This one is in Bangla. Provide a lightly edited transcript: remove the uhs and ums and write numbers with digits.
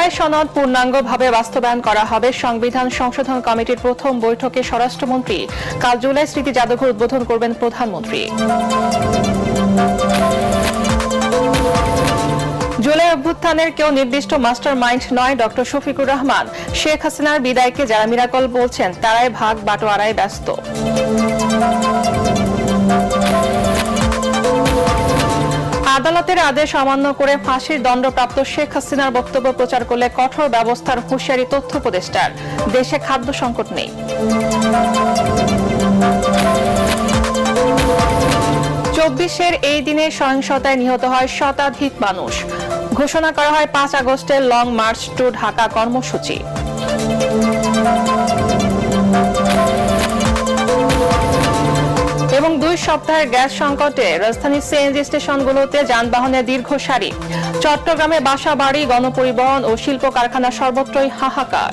জুলাই সনদ পূর্ণাঙ্গভাবে বাস্তবায়ন করা হবে। সংবিধান সংশোধন কমিটির প্রথম বৈঠকে স্বরাষ্ট্রমন্ত্রী। কাল জুলাই স্মৃতি জাদুঘর উদ্বোধন করবেন প্রধানমন্ত্রী। জুলাই অভ্যুত্থানের কেউ নির্দিষ্ট মাস্টার মাইন্ড নয় ডক্টর শফিকুর রহমান। শেখ হাসিনার বিদায়কে যারা মিরাকল বলছেন তারাই ভাগ বাটোয়ারায় ব্যস্ত। আদালতের আদেশ অমান্য করে ফাঁসির দণ্ডপ্রাপ্ত শেখ হাসিনার বক্তব্য প্রচার করলে কঠোর ব্যবস্থার হুঁশিয়ারি তথ্য উপদেষ্টার। দেশে খাদ্য সংকট নেই। 24-এর এই দিনে সহিংসতায় নিহত হয় শতাধিক মানুষ। ঘোষণা করা হয় 5 আগস্টের লং মার্চ টু ঢাকা কর্মসূচি। এবং 2 সপ্তাহের গ্যাস সংকটে রাজধানীর সিএনজি স্টেশনগুলোতে যানবাহনের দীর্ঘ সারি। চট্টগ্রামে বাসা বাড়ি, গণপরিবহন ও শিল্প কারখানা সর্বত্রই হাহাকার।